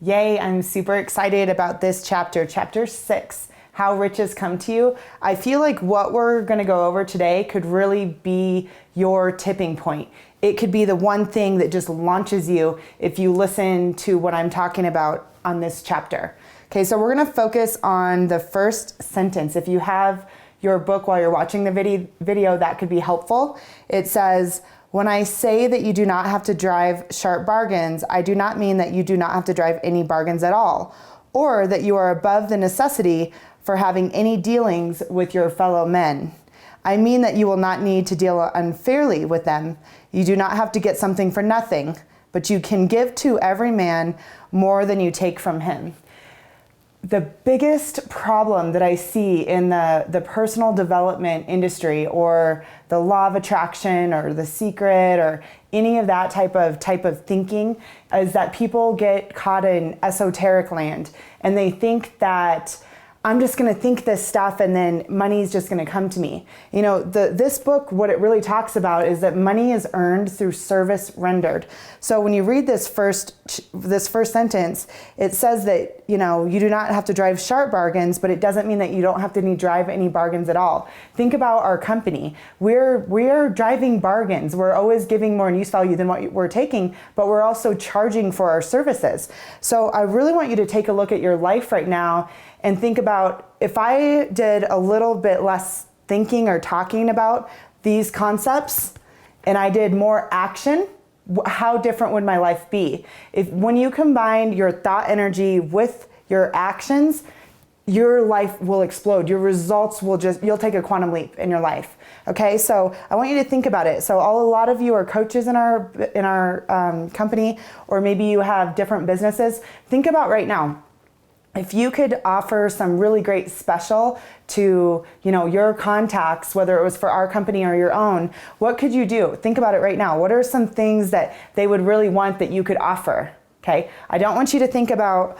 Yay, I'm super excited about this chapter, chapter 6, How Riches Come to You. I feel like what we're going to go over today could really be your tipping point. It could be the one thing that just launches you if you listen to what I'm talking about on this chapter. Okay, so we're going to focus on the first sentence. If you have your book while you're watching the video, that could be helpful. It says, "When I say that you do not have to drive sharp bargains, I do not mean that you do not have to drive any bargains at all, or that you are above the necessity for having any dealings with your fellow men. I mean that you will not need to deal unfairly with them. You do not have to get something for nothing, but you can give to every man more than you take from him." The biggest problem that I see in the personal development industry, or the law of attraction, or The Secret, or any of that type of thinking, is that people get caught in esoteric land and they think that I'm just going to think this stuff and then money is just going to come to me. You know, this book, what it really talks about is that money is earned through service rendered. So when you read this first sentence, it says that, you know, you do not have to drive sharp bargains, but it doesn't mean that you don't have to drive any bargains at all. Think about our company. We're driving bargains. We're always giving more in use value than what we're taking, but we're also charging for our services. So I really want you to take a look at your life right now and think about, if I did a little bit less thinking or talking about these concepts and I did more action, how different would my life be? When you combine your thought energy with your actions, your life will explode. Your results will you'll take a quantum leap in your life. Okay, so I want you to think about it. So a lot of you are coaches in our company, or maybe you have different businesses. Think about right now, if you could offer some really great special to, you know, your contacts, whether it was for our company or your own, what could you do? Think about it right now. What are some things that they would really want that you could offer? Okay, I don't want you to think about,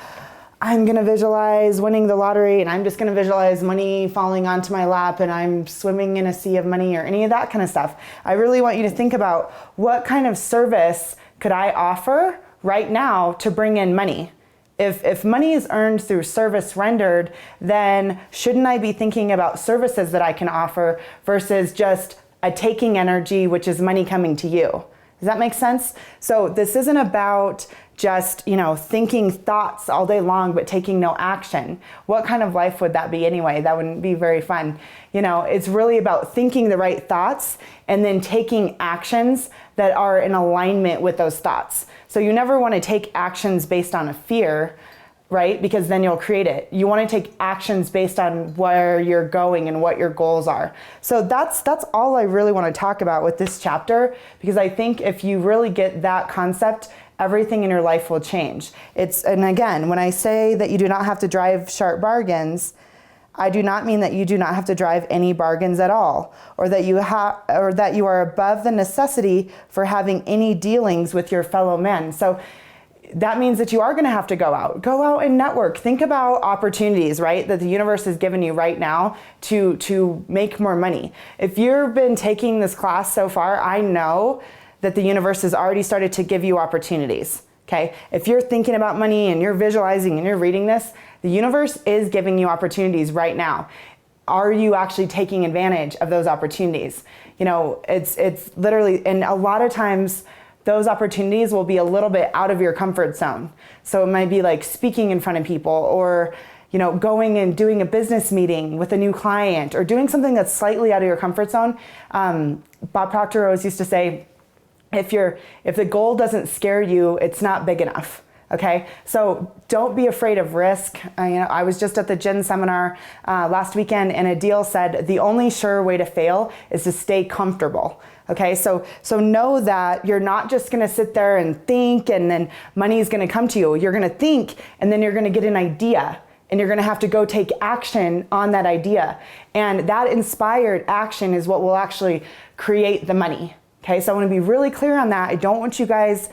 I'm gonna visualize winning the lottery and I'm just gonna visualize money falling onto my lap and I'm swimming in a sea of money, or any of that kind of stuff. I really want you to think about, what kind of service could I offer right now to bring in money? If money is earned through service rendered, then shouldn't I be thinking about services that I can offer versus just a taking energy, which is money coming to you? Does that make sense? So this isn't about just, you know, thinking thoughts all day long but taking no action. What kind of life would that be anyway? That wouldn't be very fun. You know, it's really about thinking the right thoughts and then taking actions that are in alignment with those thoughts. So you never want to take actions based on a fear, right? Because then you'll create it. You want to take actions based on where you're going and what your goals are. So that's all I really want to talk about with this chapter, because I think if you really get that concept, everything in your life will change. And again, when I say that you do not have to drive sharp bargains, I do not mean that you do not have to drive any bargains at all, or that you are above the necessity for having any dealings with your fellow men. So that means that you are going to have to go out and network. Think about opportunities, right, that the universe has given you right now to make more money. If you've been taking this class so far, I know that the universe has already started to give you opportunities. Okay, if you're thinking about money and you're visualizing and you're reading this, the universe is giving you opportunities right now. Are you actually taking advantage of those opportunities? You know, it's literally, and a lot of times those opportunities will be a little bit out of your comfort zone. So it might be like speaking in front of people, or, you know, going and doing a business meeting with a new client, or doing something that's slightly out of your comfort zone. Bob Proctor always used to say, if the goal doesn't scare you, it's not big enough. Okay, so don't be afraid of risk. I was just at the Jen seminar last weekend, and Adil said the only sure way to fail is to stay comfortable. Okay, so know that you're not just going to sit there and think and then money is going to come to you. You're going to think, and then you're going to get an idea, and you're going to have to go take action on that idea. And that inspired action is what will actually create the money. Okay, so I want to be really clear on that. I don't want you guys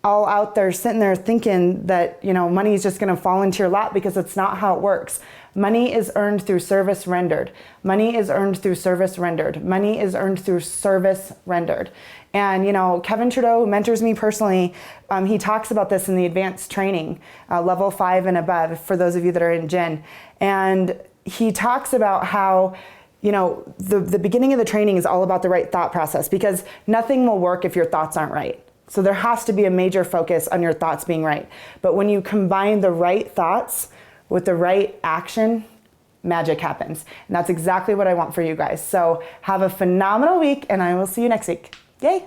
all out there sitting there thinking that, you know, money is just going to fall into your lap, because it's not how it works. Money is earned through service rendered. Money is earned through service rendered. Money is earned through service rendered. And, you know, Kevin Trudeau, who mentors me personally, he talks about this in the advanced training, level 5 and above, for those of you that are in Gen. And he talks about how, you know, the beginning of the training is all about the right thought process, because nothing will work if your thoughts aren't right. So there has to be a major focus on your thoughts being right. But when you combine the right thoughts with the right action, magic happens. And that's exactly what I want for you guys. So have a phenomenal week, and I will see you next week. Yay!